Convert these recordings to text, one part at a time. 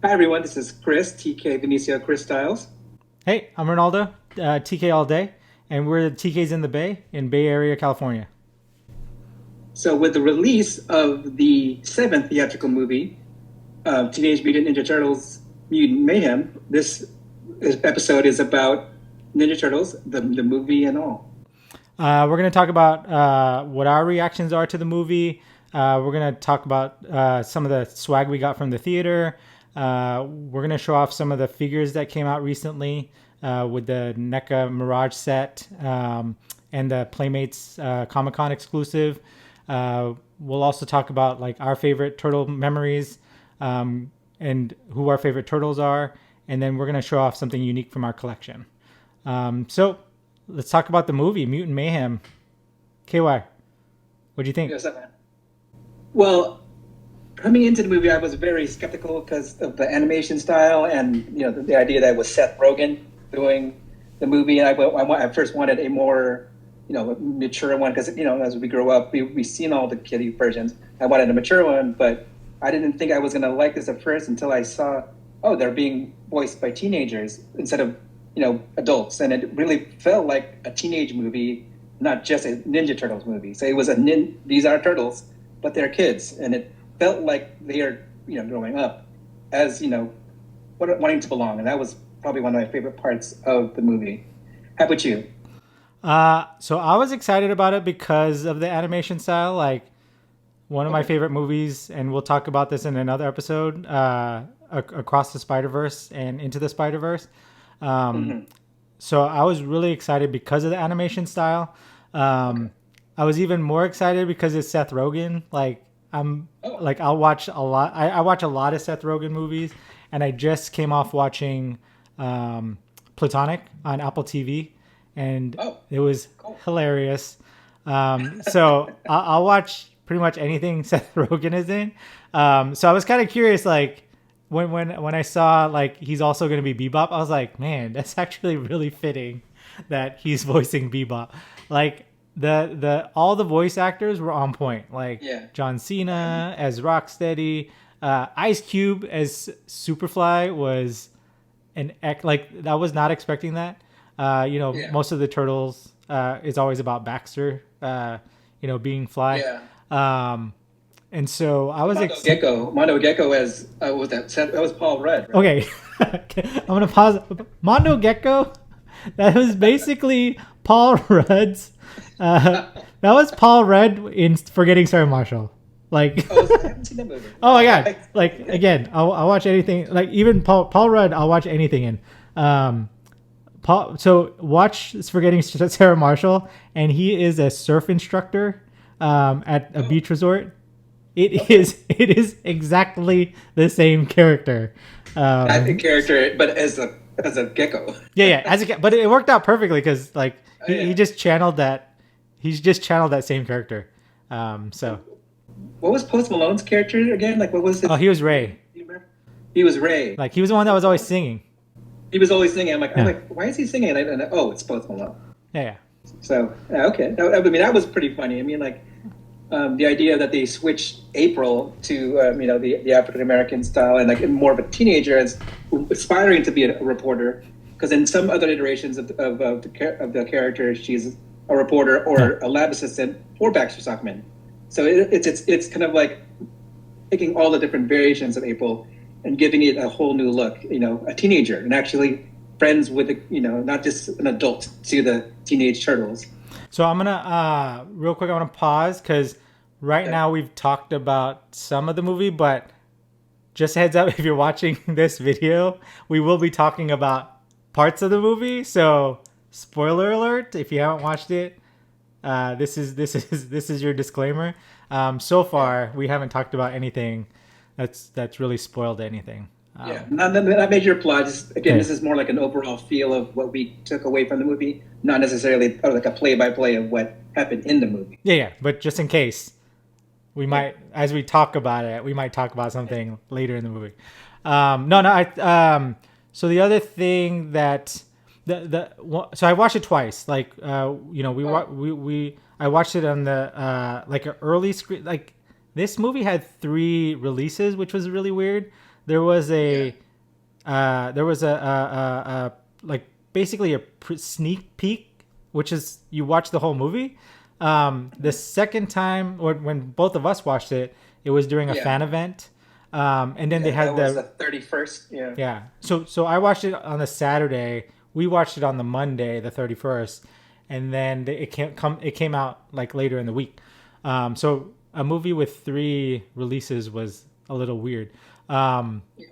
Hi everyone, this is Chris, TK Benicio Chris Styles. Hey, I'm Ronaldo, TK all day, and we're the TKs in the Bay in Bay Area, California. So, with the release of the seventh theatrical movie, Teenage Mutant Ninja Turtles Mutant Mayhem, episode is about Ninja Turtles, the movie and all. We're going to talk about what our reactions are to the movie. We're going to talk about some of the swag we got from the theater. We're going to show off some of the figures that came out recently with the NECA Mirage set and the Playmates Comic Con exclusive. We'll also talk about like our favorite turtle memories and who our favorite turtles are. And then we're going to show off something unique from our collection. So let's talk about the movie, Mutant Mayhem. KY, what do you think? Yes, well, coming into the movie, I was very skeptical because of the animation style and the idea that it was Seth Rogen doing the movie. And I first wanted a more mature one because as we grow up, we've seen all the kiddie versions. I wanted a mature one, but I didn't think I was going to like this at first until I saw, oh, they're being voiced by teenagers instead of adults, and it really felt like a teenage movie, not just a Ninja Turtles movie. So it was these are turtles, but they're kids, and it felt like they are growing up as wanting to belong, and that was probably one of my favorite parts of the movie. How about you? So I was excited about it because of the animation style. Like one of my Okay. favorite movies, and we'll talk about this in another episode. Across the Spider Verse and Into the Spider Verse. Um, Mm-hmm. so I was really excited because of the animation style. Okay. Um, I was even more excited because it's Seth Rogen. Oh, I'll watch a lot. I watch a lot of Seth Rogen movies, and I just came off watching Platonic on Apple TV, and oh, it was cool. hilarious. So I'll watch pretty much anything Seth Rogen is in. So I was kind of curious, like when I saw like he's also going to be Bebop, I was like, man, that's actually really fitting that he's voicing Bebop. Like the all the voice actors were on point. Like Yeah. John Cena as Rocksteady, Ice Cube as Superfly was like I was not expecting that. Yeah. Most of the turtles is always about Baxter, being Fly. Yeah. Um, and so I was Mondo Gecko as was that was Paul Rudd, right? okay. I'm gonna pause. Mondo Gecko. That was basically Paul Rudd's. That was Paul Rudd in Forgetting Sarah Marshall. Like, I haven't seen that movie. oh my god! Like again, I'll watch anything. Like even Paul Rudd, I'll watch anything in. So watch Forgetting Sarah Marshall, and he is a surf instructor at a Oh, beach resort. It okay. is exactly the same character. Not the Um, character, but as a gecko. yeah, as a but it worked out perfectly because like Oh, he yeah. just channeled that. He's just channeled that same character. So What was Post Malone's character again? Like, what was oh, his he was name? Ray. Do you remember? He was Ray. Like he was the one that was always singing. He was always singing. I'm Yeah, like, why is he singing? Oh, it's Post Malone. yeah. So okay, I mean that was pretty funny. I mean, like the idea that they switched April to the African American style and like more of a teenager as aspiring to be a reporter, because in some other iterations of the character, she's a reporter Yeah. or a lab assistant or Baxter Stockman. So it's kind of like taking all the different variations of April and giving it a whole new look. A teenager and actually friends with not just an adult to the teenage turtles. So I'm gonna real quick. I want to pause because right Okay. now we've talked about some of the movie, but just a heads up if you're watching this video, we will be talking about parts of the movie. So spoiler alert if you haven't watched it. This is your disclaimer. So Yeah. far, we haven't talked about anything that's really spoiled anything. Yeah, not major plot. Just again, Okay. this is more like an overall feel of what we took away from the movie, not necessarily like a play-by-play of what happened in the movie. Yeah. But just in case, we Yeah, might, as we talk about it, we might talk about something later in the movie. No. So the other thing that so I watched it twice. Like, oh, I watched it on the like an early screen. Like this movie had three releases, which was really weird. there was Yeah. a like basically a sneak peek, which is you watch the whole movie. The second time, or when both of us watched it, it was during a Yeah. fan event, and then they Yeah. had That was the the 31st. Yeah. yeah. So I watched it on the Saturday. We watched it on the Monday, the 31st, and then it came out like later in the week. So a movie with three releases was a little weird. Um, Yeah.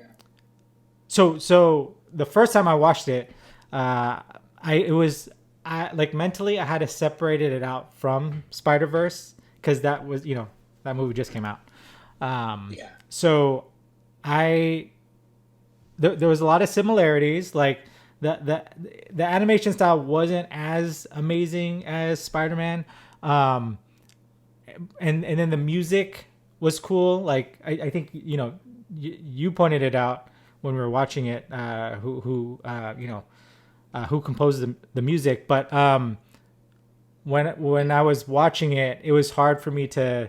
so the first time I watched it, I it was I like mentally I had to separate it out from Spider Verse because that was that movie just came out. Yeah. So I there was a lot of similarities. Like the animation style wasn't as amazing as Spider Man, and then the music was cool. Like I think you pointed it out when we were watching it. Who composed the music? But when I was watching it, it was hard for me to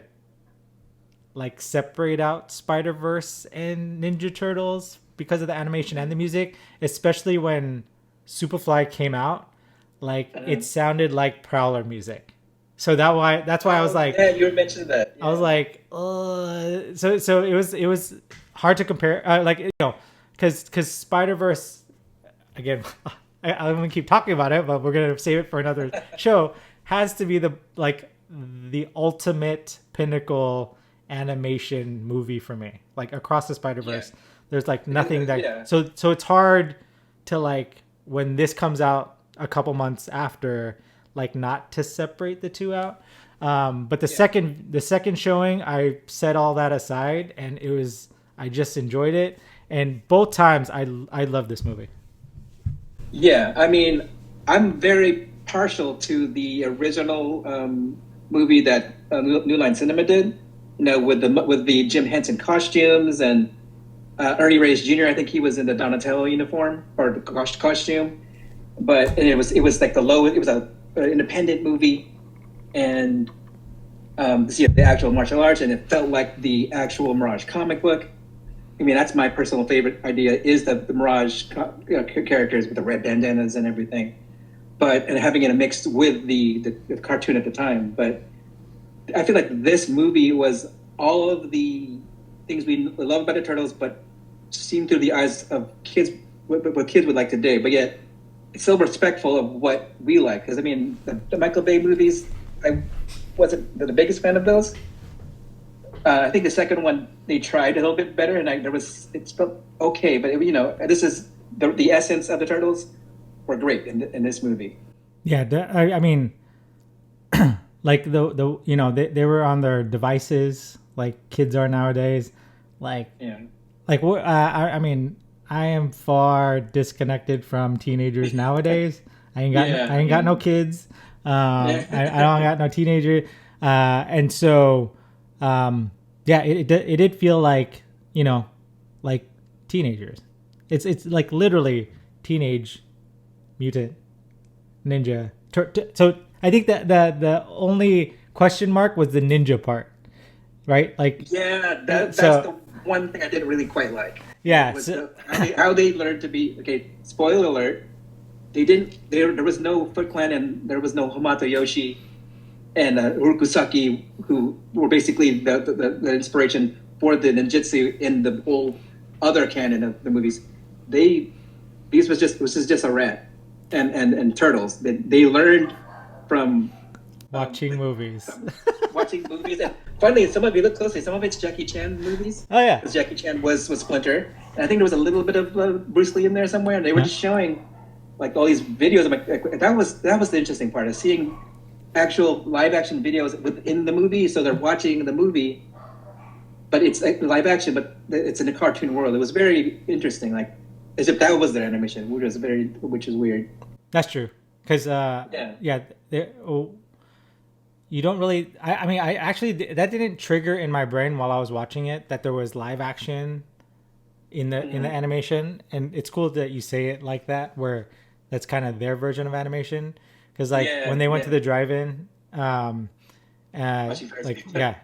like separate out Spider Verse and Ninja Turtles because of the animation and the music, especially when Superfly came out. Like it sounded like Prowler music, so that's why I was Oh, like, yeah, you mentioned that. I was Yeah. like, so it was hard to compare, like because Spider Verse again, I'm gonna keep talking about it, but we're gonna save it for another show. Has to be the ultimate pinnacle animation movie for me. Like across the Spider Yeah. Verse, there's like nothing Yeah. that so it's hard to like when this comes out a couple months after, like not to separate the two out. But the Yeah. second showing, I set all that aside, and I just enjoyed it, and both times I love this movie. Yeah, I mean, I'm very partial to the original movie that New Line Cinema did. With the Jim Henson costumes and Ernie Reyes Jr. I think he was in the Donatello uniform or the costume, but and it was like it was an independent movie, and the actual martial arts, and it felt like the actual Mirage comic book. I mean, that's my personal favorite idea is the Mirage characters with the red bandanas and everything, and having it mixed with the cartoon at the time. But I feel like this movie was all of the things we love about the Turtles, but seen through the eyes of kids, what kids would like today. But yet, it's still respectful of what we like. Because I mean, the Michael Bay movies, I wasn't the biggest fan of those. I think the second one they tried a little bit better, and it felt okay. But this is the essence of the Turtles were great in this movie. Yeah, I mean, like they were on their devices like kids are nowadays. Like Yeah, I mean, I am far disconnected from teenagers nowadays. yeah, I ain't got no kids. I don't got no teenager, and so yeah, it did feel like like teenagers. It's like literally teenage mutant ninja. So I think that the only question mark was the ninja part, right? Like yeah. That's the so one thing I didn't really quite like. yeah. Was So, how they learned to be okay. Spoiler alert: they didn't. There was no Foot Clan and there was no Hamato Yoshi and Urukusaki, who were basically the inspiration for the ninjutsu in the whole other canon of the movies. They this is just a rat and turtles. They learned from watching movies. watching movies. And finally, if you look closely, some of it's Jackie Chan movies. Oh yeah. Because Jackie Chan was Splinter, and I think there was a little bit of Bruce Lee in there somewhere. And they were just showing like all these videos. I'm like, that was the interesting part of seeing actual live action videos within the movie. So they're watching the movie, but it's like live action, but it's in a cartoon world. It was very interesting, like as if that was their animation, which is weird. That's true. Because Yeah. yeah, you don't really. I mean, I actually that didn't trigger in my brain while I was watching it that there was live action in the animation, and it's cool that you say it like that, where that's kind of their version of animation. Because like Yeah, when they went yeah. to the drive-in, Watching like Crazy. yeah,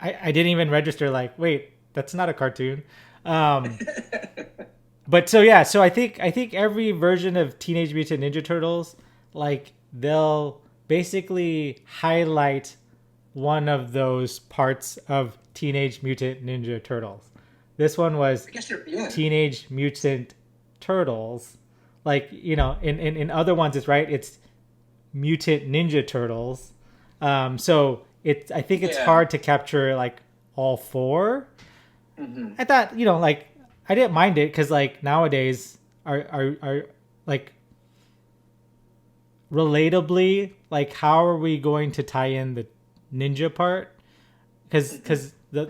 I didn't even register like, wait, that's not a cartoon. But so yeah, so I think every version of Teenage Mutant Ninja Turtles, like they'll basically highlight one of those parts of Teenage Mutant Ninja Turtles. This one was I guess yeah. Teenage Mutant Turtles. Like, in other ones it's right, it's Mutant Ninja Turtles. So I think it's Yeah. hard to capture like all four. Mm-hmm. I thought, like I didn't mind it because like nowadays are like relatably, like how are we going to tie in the ninja part? Because the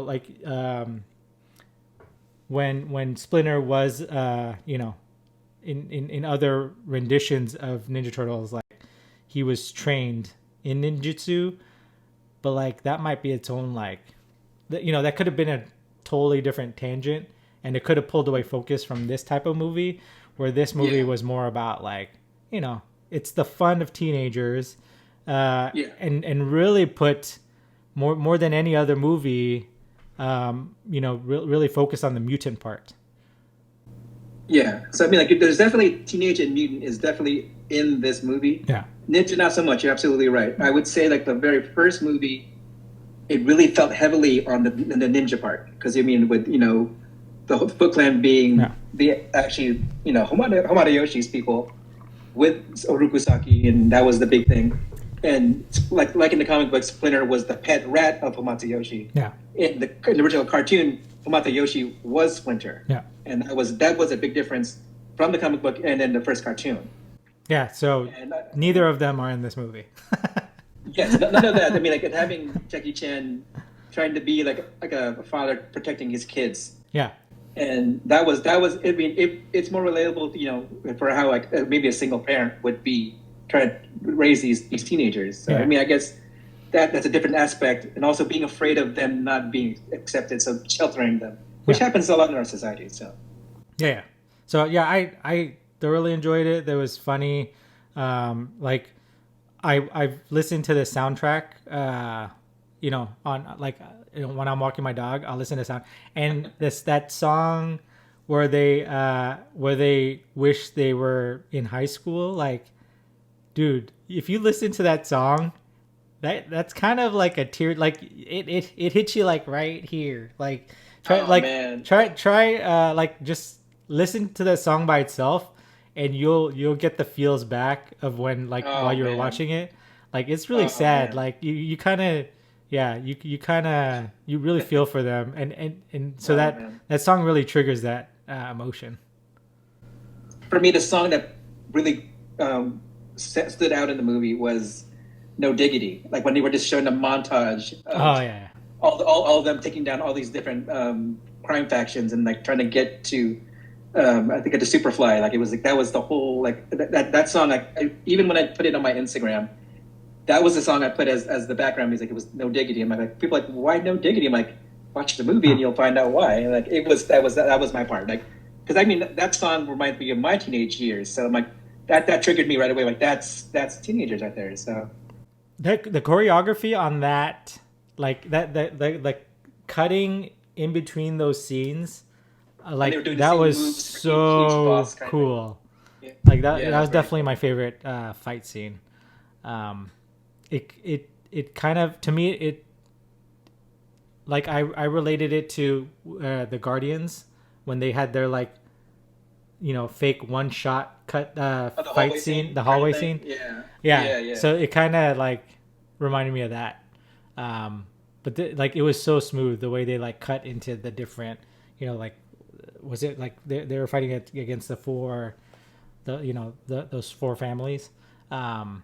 like when Splinter was in other renditions of Ninja Turtles, like he was trained in ninjutsu, but like that might be its own like that could have been a totally different tangent, and it could have pulled away focus from this type of movie, where this movie Yeah. was more about like it's the fun of teenagers, Yeah. and really put more than any other movie, really focus on the mutant part. Yeah. So I mean, like, there's definitely Teenage and Mutant is definitely in this movie. Yeah, Ninja, not so much. You're absolutely right. I would say like the very first movie, it really felt heavily on the ninja part because I mean, with the Foot Clan being yeah, the actually Hamada Yoshi's people with Orokusaki, and that was the big thing. And like in the comic book, Splinter was the pet rat of Hamada Yoshi. yeah, In the original cartoon, Hamada Yoshi was Splinter, yeah, and that was a big difference from the comic book and then the first cartoon. yeah. So And neither of them are in this movie. yes, none of that. I mean, like having Jackie Chan trying to be like a father protecting his kids, Yeah, and that was. I mean, it's more relatable, for how like maybe a single parent would be trying to raise these teenagers. So Yeah. I mean, I guess that's a different aspect, and also being afraid of them not being accepted, so sheltering them, which Yeah. happens a lot in our society. So yeah. So yeah, I thoroughly enjoyed it. That was funny. Like I've listened to the soundtrack. On like when I'm walking my dog, I'll listen to sound, and that song where they wish they were in high school. Like, dude, if you listen to that song, that's kind of like a tear. Like it hits you like right here. Like try oh man, like just listen to that song by itself, and you'll get the feels back of when like while oh you were man, watching it. Like it's really oh sad. man, Like you kind of yeah you kind of you really feel for them, and so oh that man. that song really triggers that emotion. For me, the song that really stood out in the movie was "No Diggity." Like when they were just showing a montage Oh of yeah, all of them taking down all these different crime factions and like trying to get to, I think, at the Superfly. Like it was like that was the whole like that song. Like even when I put it on my Instagram, that was the song I put as the background music. It was "No Diggity." And I'm like, people are like, why "No Diggity"? I'm like, watch the movie yeah. and you'll find out why. And like that was my part. Like because I mean that song reminds me of my teenage years. So I'm like that triggered me right away. Like that's teenagers right there. So The choreography on that, like like cutting in between those scenes, and they were like doing the that same was moves for each so boss kind of thing. cool. Yeah, Like that yeah, that that's was very definitely cool. my favorite fight scene. Um, it kind of, to me, it like I related it to the Guardians when they had their like fake one shot cut Oh, the fight hallway scene, scene the kind of hallway thing. scene. Yeah, Yeah, yeah, yeah. so it kind of like reminded me of that. But like it was so smooth the way they like cut into the different, like was it like they were fighting it against those four families, Mhm.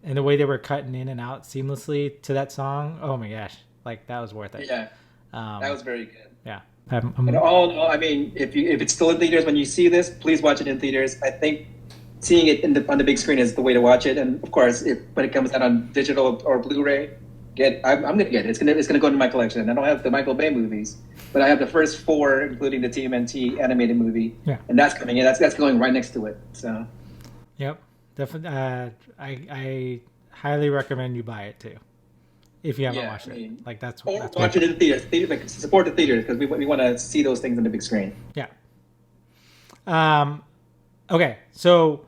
and the way they were cutting in and out seamlessly to that song. Oh my gosh, like that was worth it. Yeah, that Um, was very good. yeah, And all in all, I mean, if it's still in theaters when you see this, please watch it in theaters. I think seeing it on the big screen is the way to watch it. And of course, when it comes out on digital or Blu-ray, I'm gonna get it. It's gonna go into my collection. I don't have the Michael Bay movies, but I have the first four, including the TMNT animated movie, yeah, and that's coming in. That's going right next to it. So yep, definitely. I highly recommend you buy it too. if you haven't Yeah, watched I mean, it. Like that's or that's watch it in theaters. Like support the theaters because we want to see those things on the big screen. yeah. Okay, so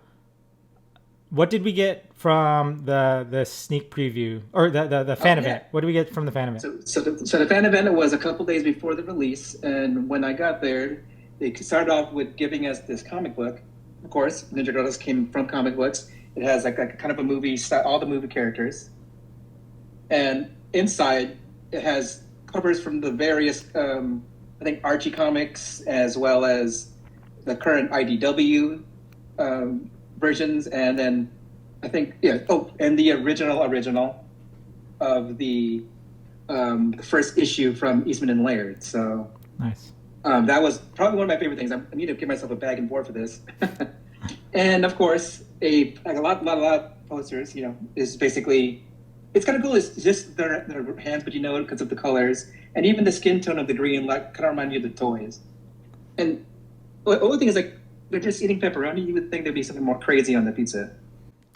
what did we get from the sneak preview or the fan event? What did we get from the fan event? So the fan event was a couple days before the release, and when I got there, they started off with giving us this comic book. Of course, Ninja Turtles came from comic books. It has like a kind of a movie style, all the movie characters, and inside it has covers from the various, I think Archie comics as well as the current IDW versions, and then I think and the original of the first issue from Eastman and Laird. So Nice. that was probably one of my favorite things. I need to give myself a bag and board for this. And of course, a lot of posters. Is basically it's kind of cool. It's just their hands, but because of the colors and even the skin tone of the green, like kind of remind you of the toys. And the only thing is like they're just eating pepperoni. You would think there'd be something more crazy on the pizza.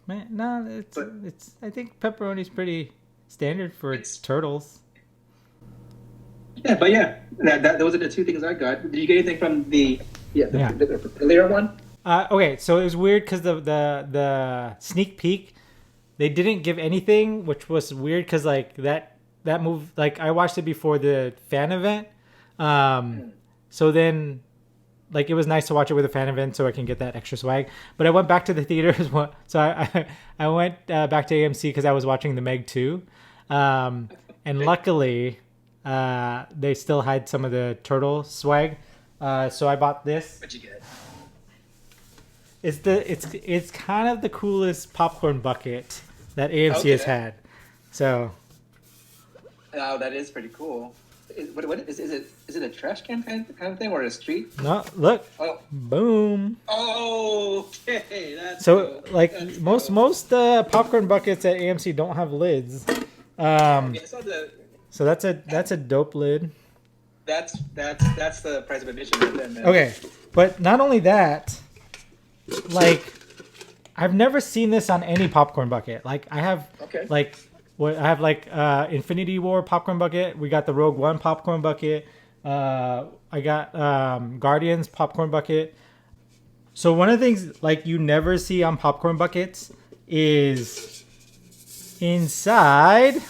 Man, no, it's. I think pepperoni's pretty standard for turtles. Yeah, but those are the two things I got. Did you get anything from the earlier one? Okay, so it was weird because the sneak peek, they didn't give anything, which was weird because like that move, like I watched it before the fan event, so then like it was nice to watch it with a fan event so I can get that extra swag. But I went back to the theater as well, so I went back to AMC because I was watching the Meg 2, and luckily they still had some of the turtle swag, so I bought this. What'd you get? It's kind of the coolest popcorn bucket that AMC has had. So. Oh, that is pretty cool. What is it? Is it a trash can kind of thing or a street? No, look. Oh. Boom. Oh, okay. That's so cool. like That's most popcorn buckets at AMC don't have lids. So that's a dope lid. That's the price of admission right then, man. Okay, but not only that, like I've never seen this on any popcorn bucket. Like I have Infinity War popcorn bucket. We got the Rogue One popcorn bucket. I got Guardians popcorn bucket. So one of the things like you never see on popcorn buckets is inside.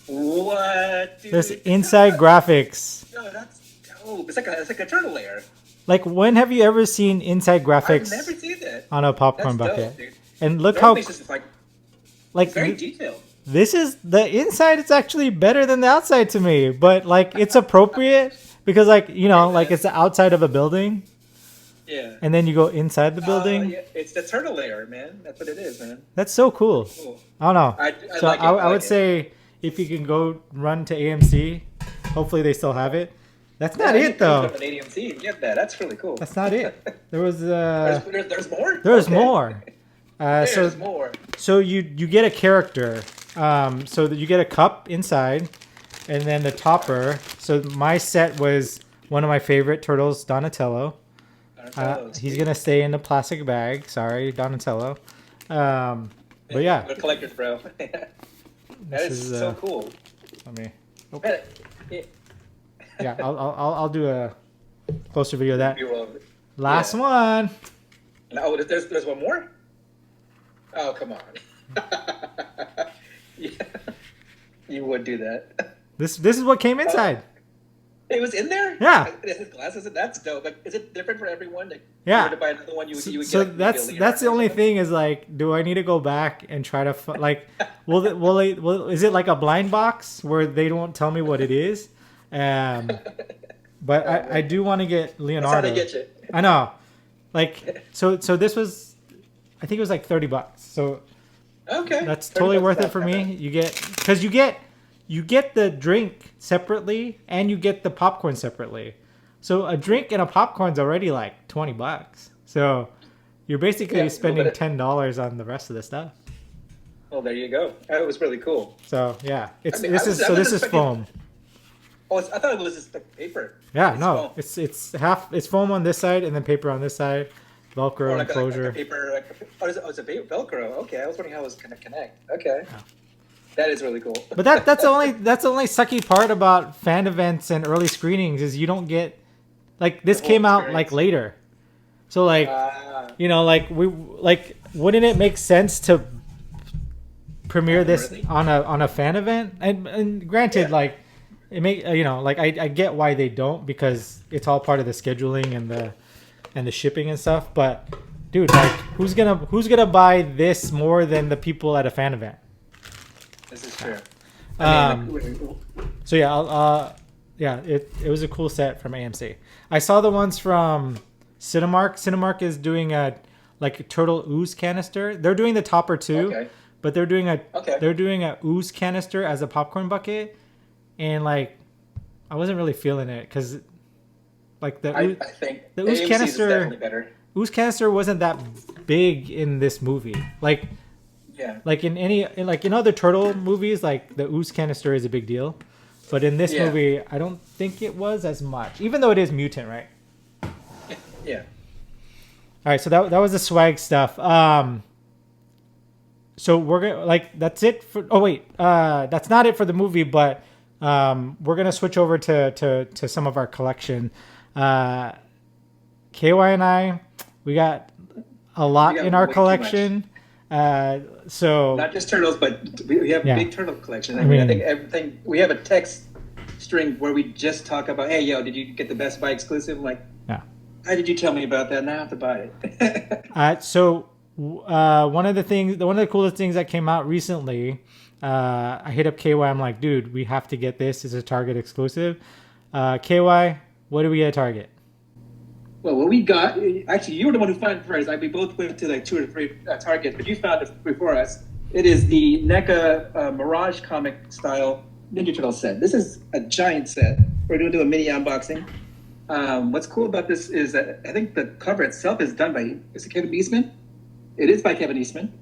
What? Dude? There's inside graphics. No, that's dope. It's like a turtle layer. Like when have you ever seen inside graphics? I've never seen that on a popcorn that's bucket. Dope, dude. And look how just like very detailed. This is the inside. It's actually better than the outside to me, but like it's appropriate because like like it's the outside of a building. Yeah. And then you go inside the building. Yeah. It's the turtle layer, man. That's what it is, man. That's so cool. I don't know. I would say if you can go run to AMC, hopefully they still have it. That's not it though. At AMC, get that. That's really cool. That's not it. There was there's more. There's more. There's more. So you get a character. So that you get a cup inside, and then the topper. So my set was one of my favorite turtles, Donatello. He's gonna stay in the plastic bag. Sorry, Donatello. But yeah. Good collectors, bro. That is so cool. Let me. Oh. Yeah, I'll do a closer video of that. Last one. Oh, there's one more? Oh, come on. Yeah. You would do that. This is what came inside. It was in there? Yeah. It has glasses. That's dope. Like, is it different for everyone? Like, yeah. If you were to buy another one, you would so get that's the only thing is like, do I need to go back and try to like, is it like a blind box where they won't tell me what it is? But I do want to get Leonardo. That's how they get you. I know. Like so this was, I think it was like $30. So okay, that's totally worth it for me. You get the drink separately and you get the popcorn separately. So a drink and a popcorn's already like $20. So you're basically spending $10 on the rest of the stuff. Well, there you go. That was really cool. So yeah, this is foam. Oh, I thought it was just like paper. Yeah, no, foam. It's foam on this side and then paper on this side, Velcro enclosure. Like a paper. It's a Velcro. Okay, I was wondering how it was gonna connect. Okay. That is really cool. But that's the only sucky part about fan events and early screenings is you don't get like this The whole came out like experience. later. So like Uh, wouldn't it make sense to premiere Happen this early. on a fan event? And granted, Yeah. like it make like I get why they don't because it's all part of the scheduling and the shipping and stuff. But dude, like who's gonna buy this more than the people at a fan event? This is true. Um, Like, so yeah, yeah, it was a cool set from AMC. I saw the ones from Cinemark. Cinemark is doing a turtle ooze canister. They're doing the topper too, okay. but they're doing a Okay. ooze canister as a popcorn bucket, and like I wasn't really feeling it because like I think the ooze AMC's is canister definitely better. wasn't that big in this movie. Yeah. Like in other turtle movies, like the ooze canister is a big deal, but in this Yeah. movie, I don't think it was as much. Even though it is Mutant, right? Yeah. All right, so that was the swag stuff. So we're gonna that's it for. Oh wait, that's not it for the movie, but we're gonna switch over to some of our collection. KY and I, we got a lot We got in our way too collection. So Not just turtles, but we have Yeah. a big turtle collection. I I mean, I mean- think everything. We have a text string where we just talk about, hey, yo, did you get the Best Buy exclusive? I'm like, yeah. how did you tell me about that? Now I have to buy it. One of the coolest things that came out recently, I hit up KY. I'm like, dude, we have to get this. It's a Target exclusive. KY, what do we get at Target? Well, what we got, actually, you were the one who found it first. Like, we both went to like 2 or 3 Targets, but you found it before us. It is the NECA Mirage comic style Ninja Turtle set. This is a giant set. We're going to do a mini unboxing. What's cool about this is that I think the cover itself is done by, is it Kevin Eastman? It is by Kevin Eastman.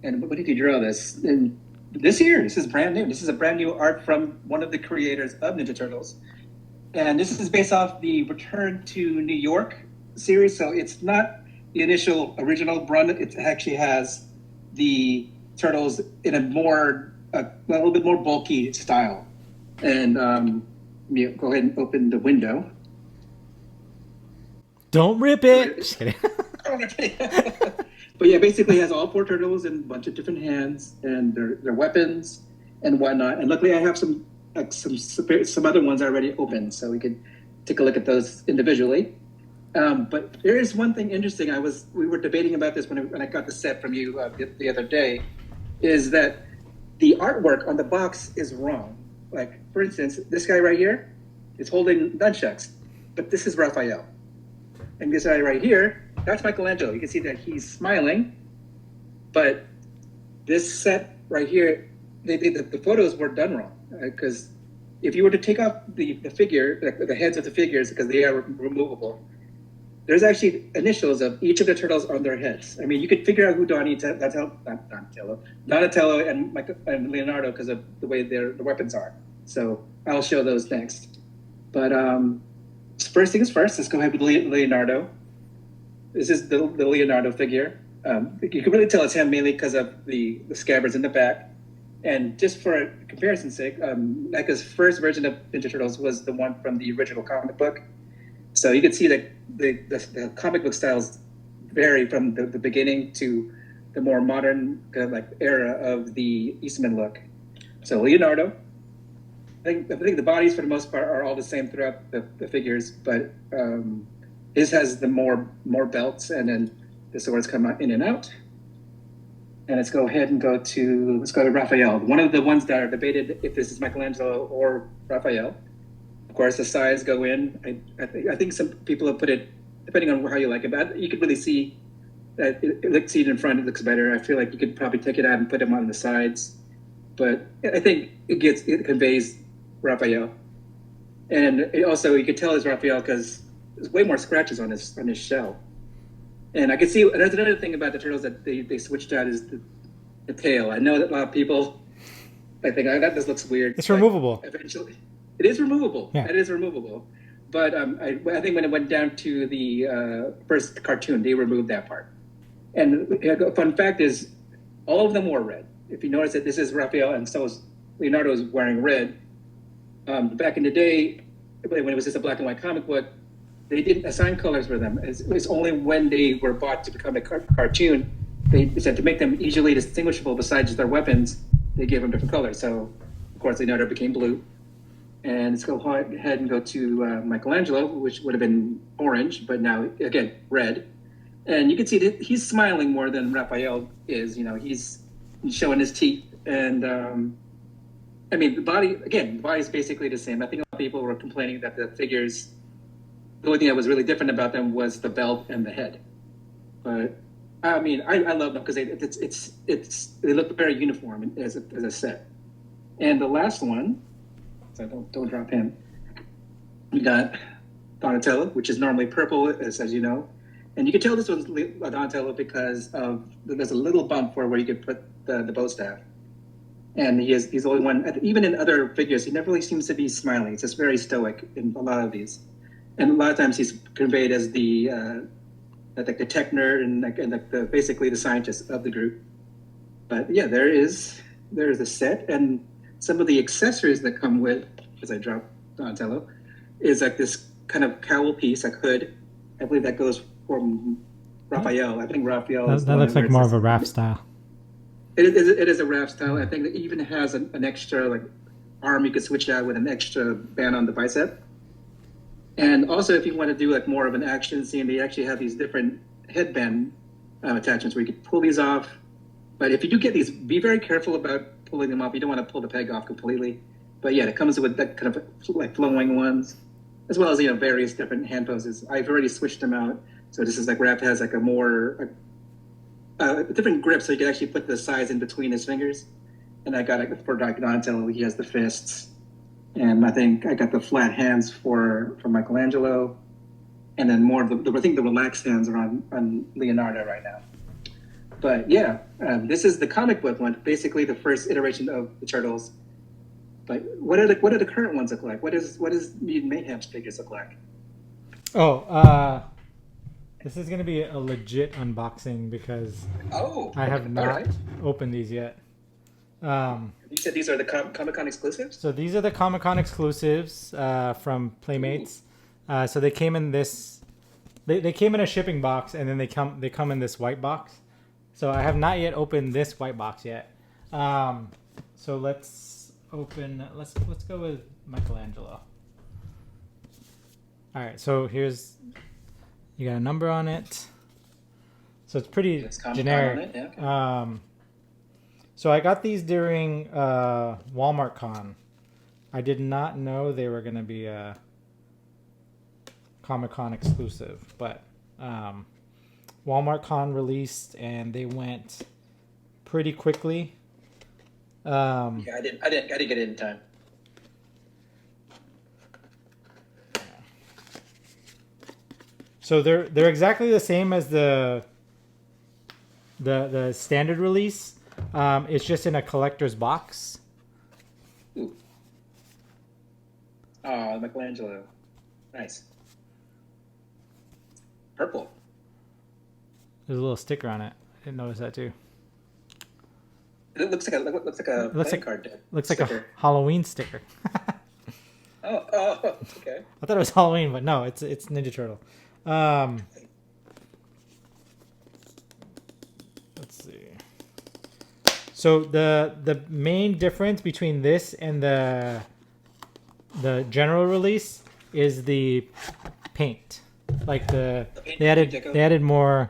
And when did he draw this? In this year. This is brand new. This is a brand new art from one of the creators of Ninja Turtles. And this is based off the Return to New York series. So it's not the initial original run. It actually has the turtles in a little bit more bulky style. And let me go ahead and open the window. Don't rip it. Just kidding. But yeah, basically it has all 4 turtles in a bunch of different hands and their weapons and whatnot. And luckily I have some other ones already open, so we could take a look at those individually. But there is one thing interesting. We were debating about this when I got the set from you the other day, is that the artwork on the box is wrong. Like, for instance, this guy right here is holding nunchucks, but this is Raphael. And this guy right here, that's Michelangelo. You can see that he's smiling, but this set right here, the photos were done wrong. Because if you were to take off the figure, the heads of the figures, because they are removable, there's actually initials of each of the turtles on their heads. I mean, you could figure out who Donatello and Leonardo because of the way their weapons are. So I'll show those next. But first things first, let's go ahead with Leonardo. This is the Leonardo figure. You can really tell it's him mainly because of the scabbards in the back. And just for comparison's sake, NECA's first version of Ninja Turtles was the one from the original comic book. So you can see that the comic book styles vary from the beginning to the more modern kind of like era of the Eastman look. So Leonardo, I think the bodies for the most part are all the same throughout the figures, but his has the more belts, and then the swords come out in and out. And let's go ahead and go to Raphael. One of the ones that are debated if this is Michelangelo or Raphael. Of course, the sides go in. I think some people have put it, depending on how you like it, but you could really see that see it in front, it looks better. I feel like you could probably take it out and put them on the sides. But I think it conveys Raphael. And also, you could tell it's Raphael because there's way more scratches on his shell. And I can see, there's another thing about the turtles that they switched out is the tail. I know that a lot of people, I think, that this looks weird. It's removable. Eventually, it is removable. Yeah. It is removable. But I think when it went down to the first cartoon, they removed that part. And a fun fact is, all of them wore red. if you notice that this is Raphael and so is Leonardo is wearing red. Back in the day, when it was just a black and white comic book, they didn't assign colors for them. It's only when they were bought to become a cartoon, they said to make them easily distinguishable besides their weapons, they gave them different colors. So, of course, Leonardo became blue. And let's go ahead and go to Michelangelo, which would have been orange, but now, again, red. And you can see that he's smiling more than Raphael is. You know, he's showing his teeth. And, I mean, the body's basically the same. I think a lot of people were complaining that the figures, the only thing that was really different about them was the belt and the head. But, I mean, I love them because they look very uniform as a set. And the last one, so don't drop him. We got Donatello, which is normally purple, as you know, and you can tell this was Donatello because there's a little bump where you could put the bow staff, and he's the only one. Even in other figures, he never really seems to be smiling. He's just very stoic in a lot of these, and a lot of times he's conveyed as the tech nerd and basically the scientist of the group. But yeah, there's a set and. Some of the accessories that come with, as I drop Donatello, is like this kind of cowl piece, like hood. I believe that goes from Raphael. I think Raphael. That looks like more of a Raph style. It is a Raph style. I think it even has an extra like arm you could switch out with an extra band on the bicep. And also, if you want to do like more of an action scene, they actually have these different headband attachments where you could pull these off. But if you do get these, be very careful about pulling them off. You don't want to pull the peg off completely. But yeah, it comes with that kind of like flowing ones, as well as, you know, various different hand poses. I've already switched them out. So this is like Raph has like a different grip, so you can actually put the size in between his fingers. And I got it for Donatello. He has the fists. And I think I got the flat hands for Michelangelo. And then more of I think the relaxed hands are on Leonardo right now. But yeah, this is the comic book one, basically the first iteration of the Turtles. But what do the current ones look like? What does Mutant Mayhem's figures look like? This is gonna be a legit unboxing because I have not opened these yet. You said these are the Comic-Con exclusives? So these are the Comic-Con exclusives from Playmates. So they came in this. They came in a shipping box, and then they come in this white box. So I have not yet opened this white box yet. So let's go with Michelangelo. All right, so you got a number on it. So it's pretty generic. Yeah, okay. So I got these during Walmart Con. I did not know they were going to be a Comic-Con exclusive, but Walmart Con released and they went pretty quickly. Yeah, I didn't get it in time. So they're exactly the same as the standard release. It's just in a collector's box. Ooh. Oh, Michelangelo. Nice. Purple. There's a little sticker on it. I didn't notice that too. It looks like a playing card deck. Looks sticker. Like a Halloween sticker. oh, okay. I thought it was Halloween, but no, it's Ninja Turtle. Let's see. So the main difference between this and the general release is the paint. Like they added more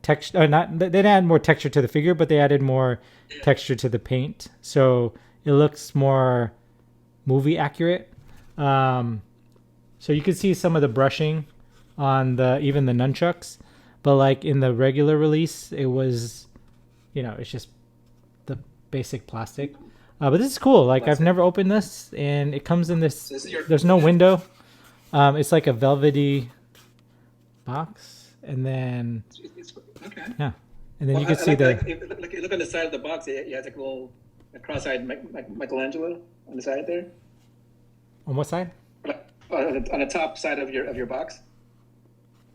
texture. They didn't add more texture to the figure, but they added more texture to the paint, so it looks more movie accurate. So you can see some of the brushing on even the nunchucks, but like in the regular release, it was, it's just the basic plastic. But this is cool. Like I've never opened this, and it comes in this. There's no window. It's like a velvety box, and then yeah, and then you can see look on the side of the box. It has like a cross-eyed Michelangelo on the side there. On what side? On the top side of your box.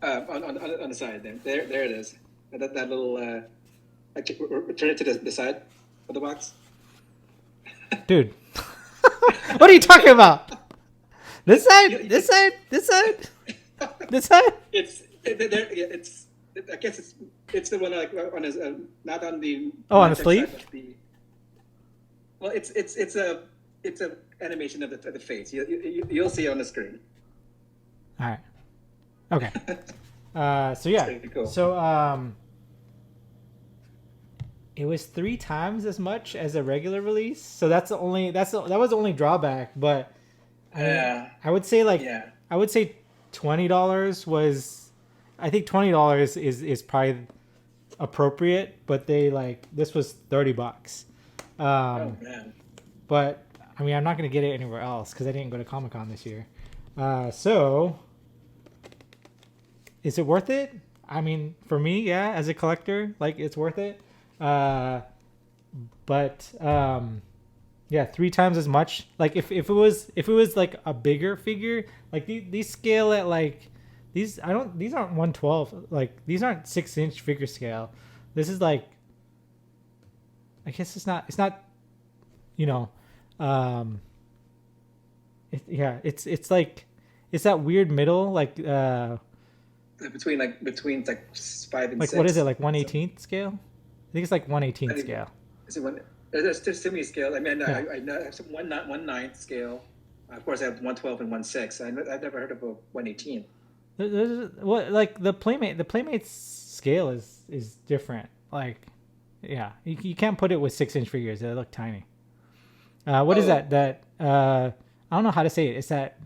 On the side there. There it is. That little. Turn it to the side. of the box? Dude. What are you talking about? This side? This side? This side? This side? It's I guess it's the one like on his not on the on the sleeve. Side, well, it's a animation of the face. You'll see it on the screen. All right. Okay. So yeah. Cool. So it was 3 times as much as a regular release. So that was the only drawback. But I would say I would say $20 was. I think $20 is probably appropriate, but this was $30. Oh man! But I mean, I'm not gonna get it anywhere else because I didn't go to Comic-Con this year. So is it worth it? I mean, for me, yeah, as a collector, it's worth it. But yeah, 3 times as much. Like if it was like a bigger figure, like these scale at these aren't 112. Like these aren't 6-inch figure scale. This is I guess it's not it's that weird middle between 5 and 6. What is it, 1/18th scale? I think it's 1/18th scale. Is it one? There's semi scale. I mean, yeah. I know I have some 1/9 scale. Of course, I have 1/12 and 1/6. I've never heard of a 1/18. The Playmates scale is different. You can't put it with 6-inch figures. They look tiny. What is that? I don't know how to say it. It's that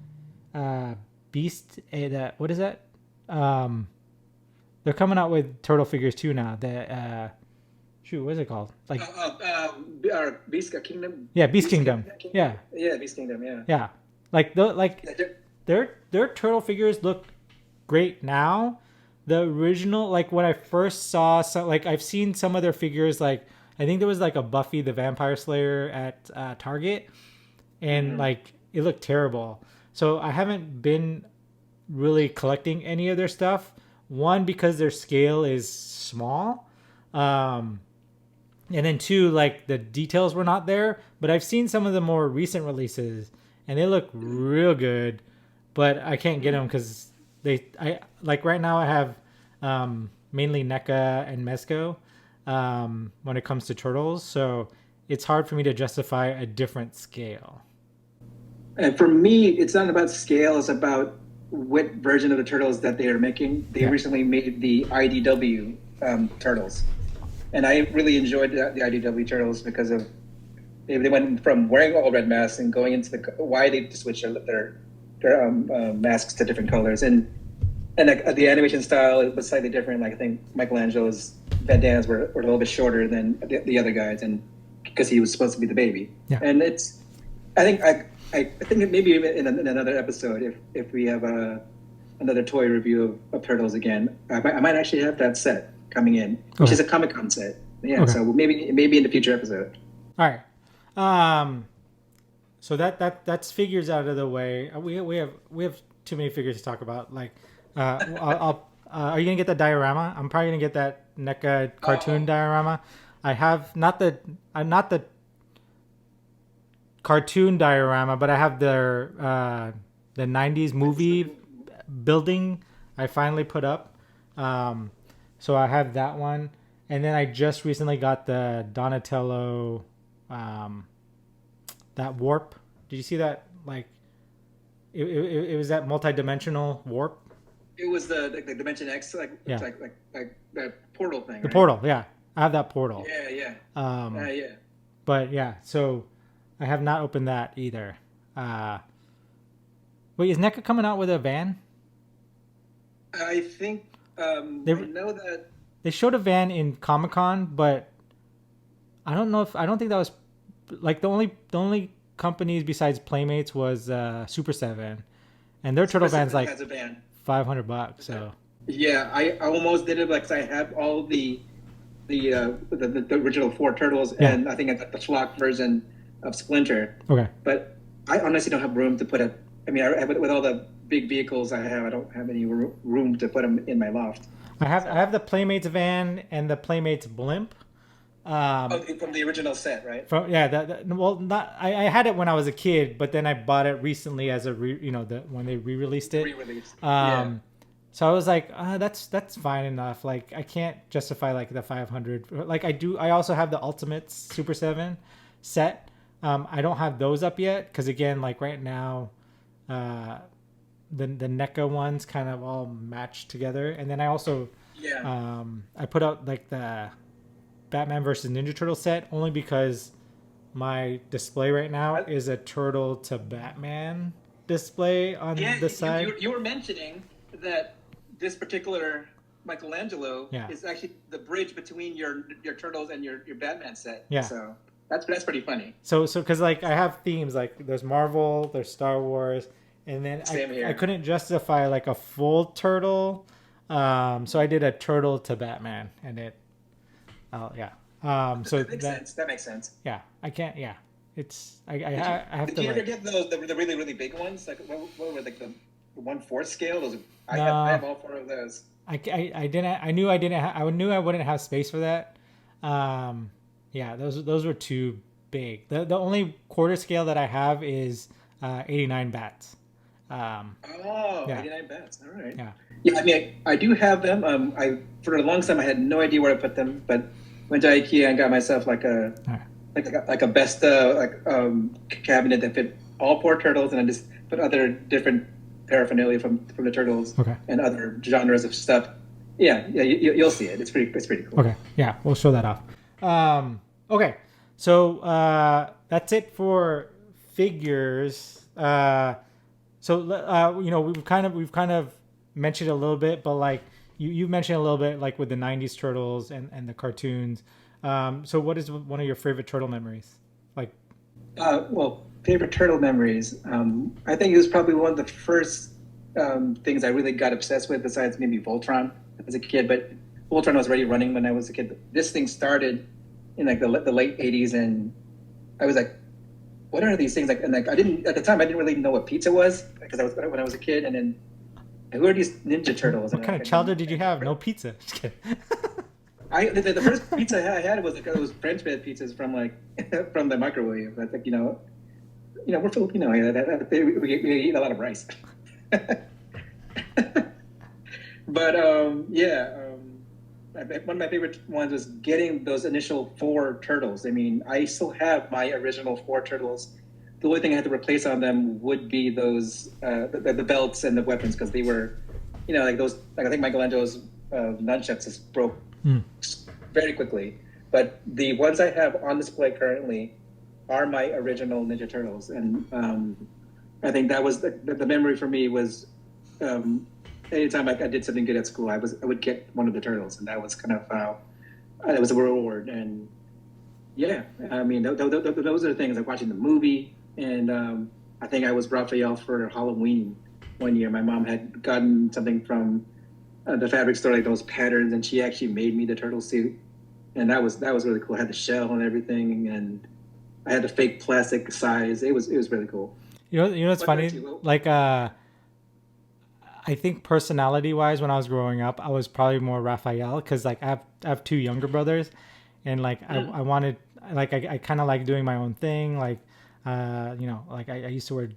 beast. What is that? They're coming out with turtle figures too now. What is it called? Beast Kingdom. Yeah, Beast Kingdom. Yeah. Yeah, Beast Kingdom. Yeah. Yeah. Their turtle figures look great now. The original, when I first saw I've seen some of their figures. I think there was a Buffy the Vampire Slayer at Target, and it looked terrible. So I haven't been really collecting any of their stuff. One, because their scale is small, and then 2, the details were not there. But I've seen some of the more recent releases, and they look real good. But I can't get them because right now I have mainly NECA and Mezco when it comes to turtles. So it's hard for me to justify a different scale. And for me, it's not about scale. It's about what version of the turtles that they are making. They recently made the IDW turtles. And I really enjoyed the IDW turtles because of they went from wearing all red masks and going into why they switched their masks to different colors. And the animation style was slightly different. I think Michelangelo's bandanas were a little bit shorter than the other guys, and because he was supposed to be the baby. Yeah. And I think maybe in another episode, if we have another toy review of Turtles again, I might actually have that set coming in, which is a Comic-Con set. Yeah. Okay. So maybe in the future episode. All right. So that's figures out of the way. We have too many figures to talk about. Are you gonna get the diorama? I'm probably gonna get that NECA cartoon diorama. I have not the cartoon diorama, but I have the 90s movie building I finally put up. So I have that one, and then I just recently got the Donatello that warp. Did you see that? It was that multi-dimensional warp. It was the Dimension X, like the portal thing. The portal, yeah. I have that portal. Yeah. Yeah. But yeah, so I have not opened that either. Wait, is NECA coming out with a van? I think I know that they showed a van in Comic-Con, but I don't think that was the only companies besides Playmates was Super 7, and their turtle van's has a van. $500. So yeah, I almost did it because I have all the original 4 turtles, and I think I got the flock version of Splinter. Okay, but I honestly don't have room to put it. I mean, with all the big vehicles I have, I don't have any room to put them in my loft. I have the Playmates van and the Playmates blimp. Oh, from the original set, right? From yeah, well, not I had it when I was a kid, but then I bought it recently as when they re-released it. Re-released. Yeah. Um, so I was like, that's fine enough. Like I can't justify like the 500. Like I do. I also have the Ultimate Super 7 set. I don't have those up yet because again, like right now, uh, the NECA ones kind of all match together, and then I also Yeah. I put out like the Batman versus Ninja Turtle set only because my display right now I, is a turtle to Batman display on yeah. the side. You were mentioning that this particular Michelangelo Yeah. is actually the bridge between your Turtles and your Batman set. Yeah. So that's pretty funny. So because like I have themes like there's Marvel, there's Star Wars, and then Same here. I couldn't justify like a full turtle, so I did a turtle to Batman, and it, yeah. So That makes sense. That makes sense. yeah, I can't. Yeah, it's I have Did to you ever like. get those the really really big ones? Like what were like the 1/4 scale? Those I No. have all four of those. I didn't. I knew I didn't. I knew I wouldn't have space for that. Yeah, those were too big. The only quarter scale that I have is 89 bats. Oh, Yeah. 89 bats. All right. Yeah. Yeah, I mean, I do have them. I for a long time I had no idea where to put them, but went to IKEA and got myself like a Alright. like a best cabinet that fit all four turtles, and I just put other different paraphernalia from the turtles Okay. and other genres of stuff. Yeah, you'll see it. It's pretty cool. Okay. Yeah, we'll show that off. Okay. So that's it for figures. We've kind of mentioned a little bit, but like you mentioned a little bit like with the 90s turtles and the cartoons. So what is one of your favorite turtle memories? Like Well, favorite turtle memories. I think it was probably one of the first things I really got obsessed with, besides maybe Voltron as a kid. But Voltron was already running when I was a kid. But this thing started in like the late '80s, and I was like, "What are these things?" Like, and like I didn't at the time. I didn't really know what pizza was because I was when I was a kid, and then who are these Ninja Turtles? what kind of childhood did you have? No pizza. Just kidding. The first pizza I had was like those French bread pizzas from like from the microwave. I think we're Filipino. We eat a lot of rice. But one of my favorite ones was getting those initial four turtles. I mean, I still have my original four turtles. The only thing I had to replace on them would be those the belts and the weapons, because they were, like those. Like I think Michelangelo's nunchucks just broke very quickly. But the ones I have on display currently are my original Ninja Turtles, and I think that was the memory for me was. Anytime I did something good at school, I would get one of the turtles, and that was kind of it was a reward. And yeah, I mean, those are the things like watching the movie. And I think I was Raphael for Halloween one year. My mom had gotten something from the fabric store, like those patterns, and she actually made me the turtle suit, and that was really cool. I had the shell and everything, and I had the fake plastic size. It was really cool. You know what's funny? Like I think personality wise, when I was growing up, I was probably more Raphael because like I have two younger brothers, and like I wanted like I kind of like doing my own thing. Like like I used to wear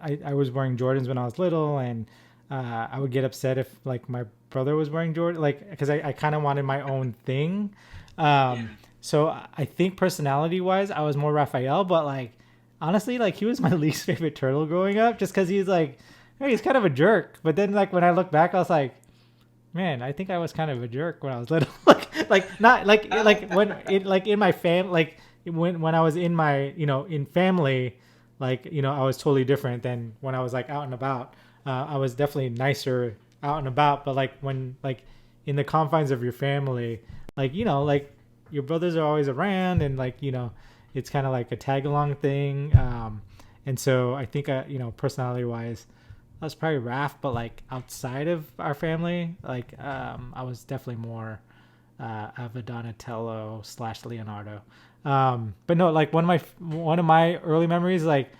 I was wearing Jordans when I was little, and I would get upset if like my brother was wearing Jordan, like because I kind of wanted my own thing. So I think personality wise, I was more Raphael, but like honestly, like he was my least favorite turtle growing up, just because he's like. Hey, he's kind of a jerk. But then, like, when I look back, I was like, man, I think I was kind of a jerk when I was little. Not when in my like when I was in my in family, like I was totally different than when I was like out and about. I was definitely nicer out and about. But like when like in the confines of your family, like like your brothers are always around, and like it's kind of like a tag along thing. And so I think personality wise. I was probably Raph, but like outside of our family, like I was definitely more of a Donatello / Leonardo. But no, like one of my early memories, like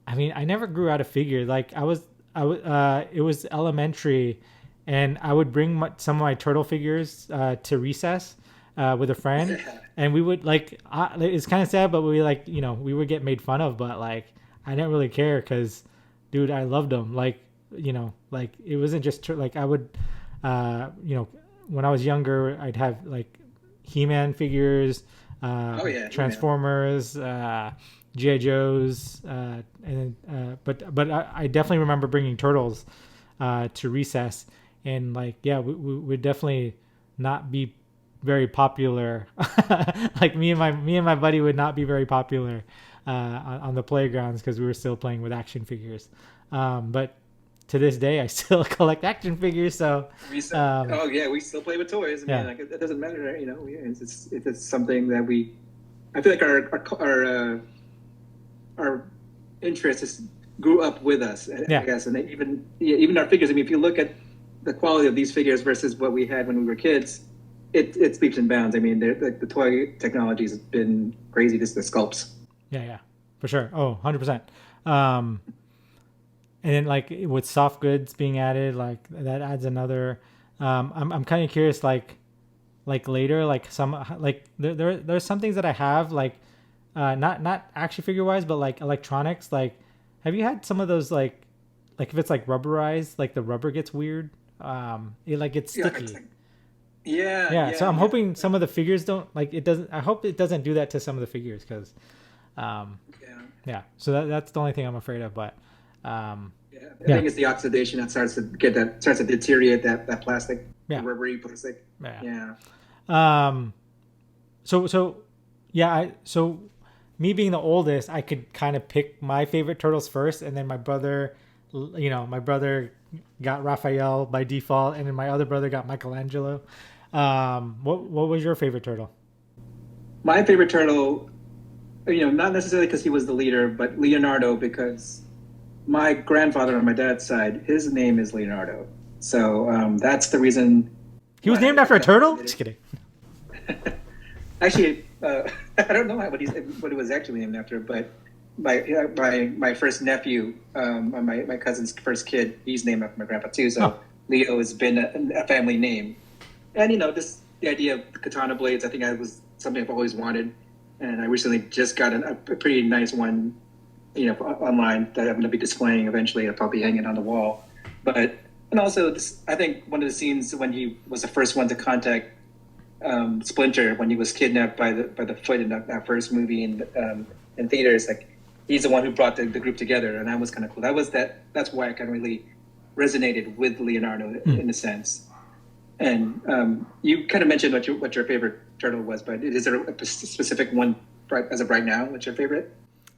I mean, I never grew out of figure. Like it was elementary, and I would bring some of my turtle figures to recess. with a friend, Yeah. and we would like it's kind of sad, but we like we would get made fun of, but like I didn't really care because, dude, I loved them. Like like it wasn't just like I would, when I was younger, I'd have like He-Man figures, Oh yeah, He-Man. Transformers, GI Joes, and I definitely remember bringing Turtles to recess, and like yeah, we would definitely not be very popular. Like me and my buddy would not be very popular on the playgrounds because we were still playing with action figures. But to this day, I still collect action figures. So We still, um, oh yeah, we still play with toys. I mean, yeah, like it doesn't matter, it's something that we. I feel like our interests just grew up with us, I yeah, guess, and even yeah, even our figures. I mean, if you look at the quality of these figures versus what we had when we were kids, it's leaps and bounds. I mean, the toy technology has been crazy. Just the sculpts. yeah, for sure. Oh, 100%. Um, and then like with soft goods being added, like that adds another. I'm kind of curious, like later, like some like there's some things that I have like not action figure wise, but like electronics. Like, have you had some of those like if it's like rubberized, like the rubber gets weird. It like gets Yeah, sticky. yeah, Yeah, so yeah, I'm yeah, hoping some of the figures don't like it doesn't. I hope it doesn't do that to some of the figures because, um, yeah. yeah. So that's the only thing I'm afraid of. But, um, Yeah, I yeah, think it's the oxidation that starts to deteriorate that plastic, the yeah, rubbery plastic. yeah. Yeah. Um, so yeah. So me being the oldest, I could kind of pick my favorite turtles first, and then my brother, my brother got Raphael by default, and then my other brother got Michelangelo. What was your favorite turtle? My favorite turtle, not necessarily because he was the leader, but Leonardo, because my grandfather on my dad's side, his name is Leonardo. So that's the reason He was why named after I a got turtle? Just fascinated. kidding. Actually, I don't know what it was actually named after, but my first nephew, my cousin's first kid, he's named after my grandpa too. Oh, So Leo has been a family name, and just the idea of katana blades. I think I was something I've always wanted, and I recently just got a pretty nice one, online that I'm going to be displaying eventually. I'll probably hang it on the wall, but and also this, I think one of the scenes when he was the first one to contact Splinter when he was kidnapped by the Foot in that first movie in theaters. Like he's the one who brought the group together, and that was kind of cool. That's why I kind of really resonated with Leonardo in a sense. And you kind of mentioned what your favorite turtle was, but is there a specific one as of right now? What's your favorite?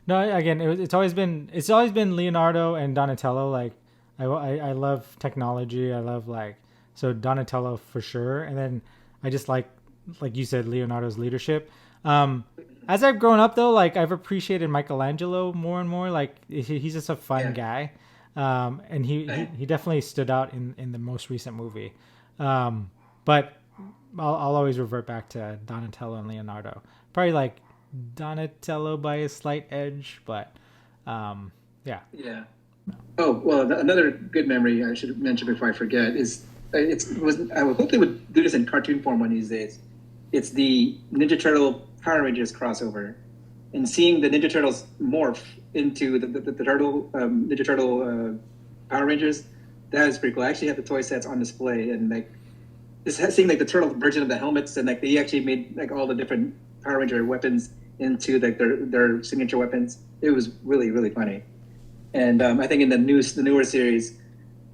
no, again, it's always been Leonardo and Donatello. Like, I love technology. I love like so Donatello for sure, and then I just like you said, Leonardo's leadership. As I've grown up though, like I've appreciated Michelangelo more and more. Like he's just a fun Yeah. guy, and he definitely stood out in the most recent movie. But I'll always revert back to Donatello and Leonardo. Probably like Donatello by a slight edge, but yeah. Yeah. Oh well, another good memory I should mention before I forget is it was I would hope they would do this in cartoon form one of these days. It's the Ninja Turtle Power Rangers crossover, and seeing the Ninja Turtles morph into the turtle Ninja Turtle Power Rangers. That is pretty cool. I actually have the toy sets on display, and like just seeing like the turtle version of the helmets, and like they actually made like all the different Power Ranger weapons into like their signature weapons. It was really really funny. And I think in the newer series,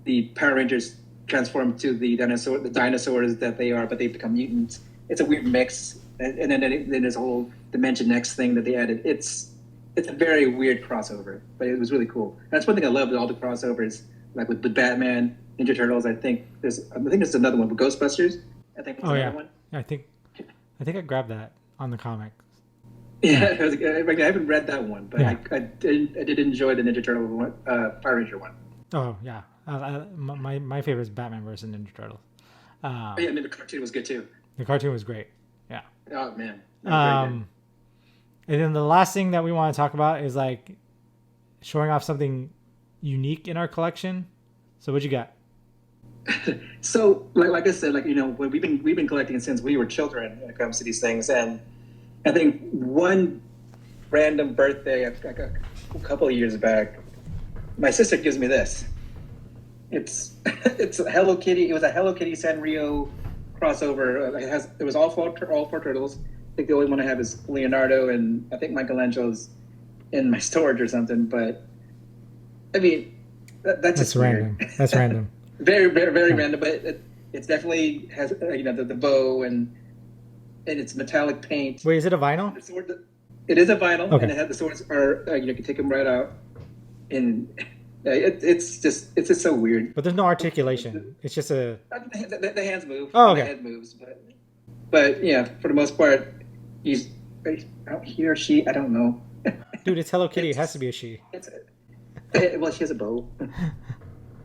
the Power Rangers transform to the dinosaurs that they are, but they become mutants. It's a weird mix, and then there's a whole Dimension X thing that they added. It's a very weird crossover, but it was really cool. And that's one thing I love with all the crossovers, like with Batman, Ninja Turtles. I think there's another one with Ghostbusters. I think there's Oh another yeah. one. I think I grabbed that on the comic. Yeah, Yeah. I haven't read that one, but Yeah. I did enjoy the Ninja Turtle one, Power Ranger one. Oh yeah. My favorite is Batman versus Ninja Turtles. Oh, yeah, I mean the cartoon was good too. The cartoon was great. Yeah. Oh man, that was very good. Um, and then the last thing that we want to talk about is like showing off something unique in our collection. So what you got? So, like I said, we've been collecting since we were children when it comes to these things, and I think one random birthday, like a couple of years back, my sister gives me this. It's a Hello Kitty. It was a Hello Kitty Sanrio crossover. It was all four turtles. I think the only one I have is Leonardo, and I think Michelangelo's in my storage or something. But I mean, that's just random. Weird. That's random. Very random. But it definitely has the bow and it's metallic paint. Wait, is it a vinyl? It is a vinyl, okay. And it has the swords are you can take them right out, and it's just so weird. But there's no articulation. It's just a the hands move. Oh, okay. The head moves, but yeah, for the most part, he or she. I don't know. Dude, it's Hello Kitty. It has to be a she. Well, she has a bow.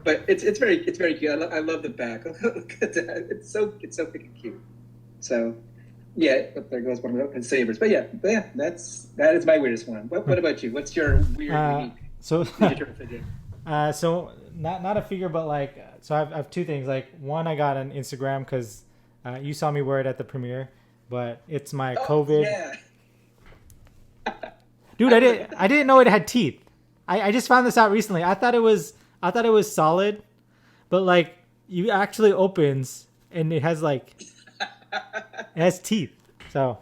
But it's very cute. I love the back. It's so freaking cute. So. Yeah, but there goes one of the sabers. But yeah, that is my weirdest one. What about you? What's your weird, unique Ninja figure? So not a figure, but like, so I have two things. Like one, I got on Instagram because you saw me wear it at the premiere, but it's my COVID. Yeah. Dude, I didn't know it had teeth. I just found this out recently. I thought it was solid, but like you actually opens and it has like. It has teeth. So.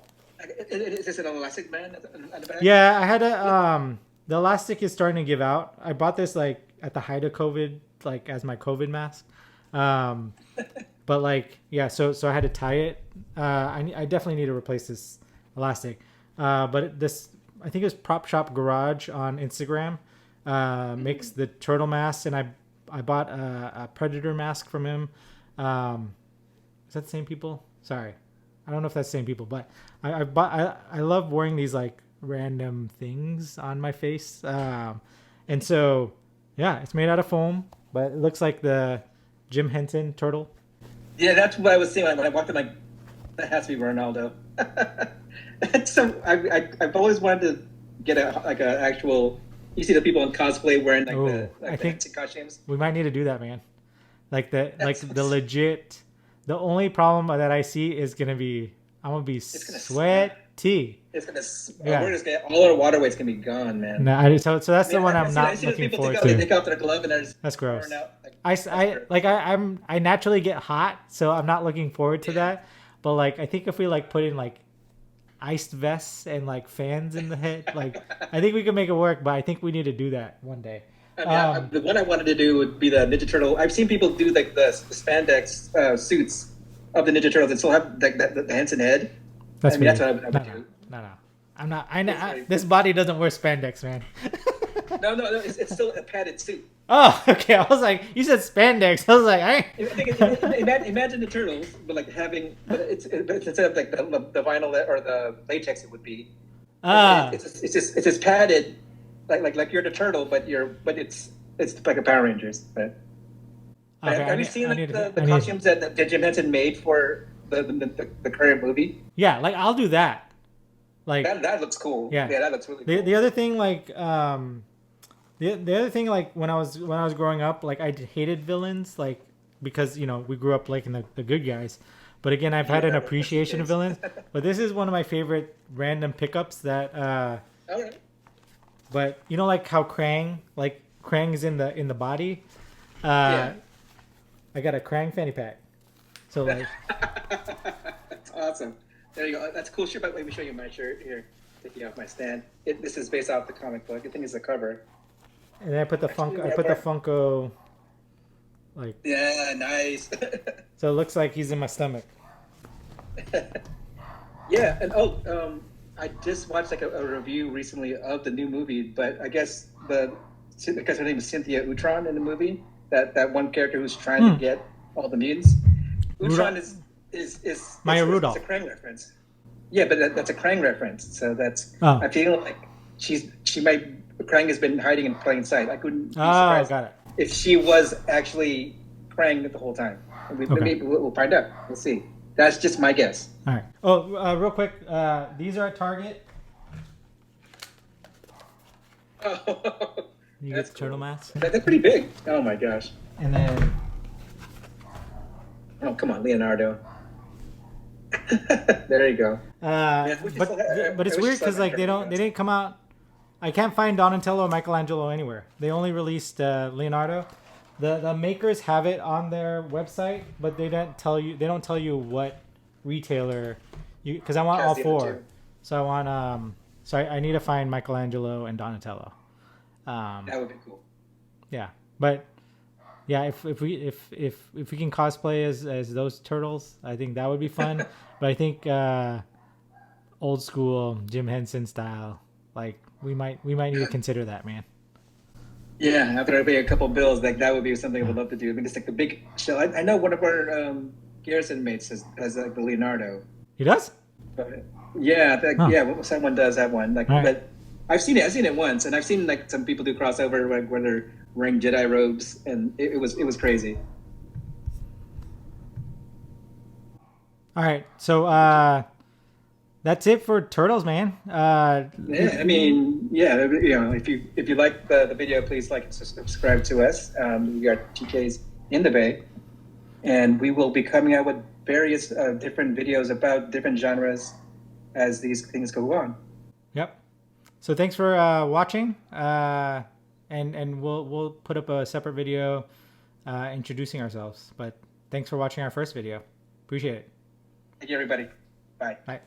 Is this an elastic band on the back? Yeah, I had the elastic is starting to give out. I bought this like at the height of COVID, like as my COVID mask. But like, yeah, so I had to tie it. I definitely need to replace this elastic. But this, I think it was Prop Shop Garage on Instagram, makes the turtle mask, and I bought a Predator mask from him. Is that the same people? Sorry, I don't know if that's the same people, but I love wearing these like random things on my face, and so yeah, it's made out of foam, but it looks like the Jim Henson turtle. Yeah, that's what I was saying when I walked in. Like, that has to be Ronaldo. So I've always wanted to get an actual. You see the people in cosplay wearing the Henson costumes. We might need to do that, man. Like the legit. The only problem that I see is I'm gonna be sweaty. It's gonna we're just gonna all our water weight's gonna be gone, man. No, so that's the one I'm not looking forward to. They take off their glove and they're just that's gross. Out. I naturally get hot, so I'm not looking forward to that. But like I think if we like put in like iced vests and like fans in the head, like I think we can make it work. But I think we need to do that one day. I mean, the one I wanted to do would be the Ninja Turtle. I've seen people do like the spandex suits of the Ninja Turtles and still have like the Henson head. That's what I would do. No. I'm not. This body doesn't wear spandex, man. No. It's still a padded suit. Oh, okay. I was like, you said spandex. I was like, imagine the turtles, but like having, but it's instead of like the vinyl or the latex, it would be. It's just padded. Like you're the turtle, but it's like a Power Rangers. But okay, have you seen the costumes that Jim Henson made for the current movie? Yeah, like I'll do that. Like that looks cool. Yeah, that looks really cool. The other thing, like the other thing, like when I was growing up, like I hated villains, like because we grew up liking the good guys. But again, I've had an appreciation of villains. But this is one of my favorite random pickups that. All right. But like how Krang is in the body. Yeah. I got a Krang fanny pack. So like. That's awesome. There you go. That's a cool shirt. Let me show you my shirt here. Taking off my stand. This is based off the comic book. I think it's the cover. And then I put the Funko. Like. Yeah, nice. So it looks like he's in my stomach. Yeah, and I just watched like a review recently of the new movie, but I guess because her name is Cynthia Utron in the movie, that one character who's trying to get all the mutants. Utron is Maya Rudolph. It's a Krang reference. Yeah, but that's a Krang reference. So that's I feel like Krang has been hiding in plain sight. I couldn't be surprised got it. if she was actually Krang the whole time. Maybe we'll find out. We'll see. That's just my guess. All right. Oh, real quick. These are at Target. Oh, you get the turtle mask. They're pretty big. Oh my gosh. And then Oh, come on, Leonardo. There you go. Yeah, we But still have- but I it's wish weird we still because had like they didn't come out. I can't find Donatello or Michelangelo anywhere. They only released Leonardo. The makers have it on their website, but they don't tell you. They don't tell you what retailer you, because I want Has all the other four. two. So I want so I need to find Michelangelo and Donatello. That would be cool. Yeah, but yeah, if we can cosplay as those turtles, I think that would be fun. But I think old school Jim Henson style, like we might need to consider that, man. Yeah, after I pay a couple bills, like that would be something I would love to do. I mean, it's like the big show. I know one of our Garrison mates has like the Leonardo. He does? But yeah, Huh. yeah, someone does have one. Like, All right. but I've seen it. I've seen it once, and I've seen like some people do crossover like, where they're wearing Jedi robes, and it was crazy. All right, so that's it for turtles, man. Yeah, I mean, yeah, you know, if you like the video, please like and subscribe to us. We are TKs in the Bay, and we will be coming out with various different videos about different genres as these things go on. Yep. So thanks for watching, and we'll put up a separate video introducing ourselves. But thanks for watching our first video. Appreciate it. Thank you, everybody. Bye. Bye.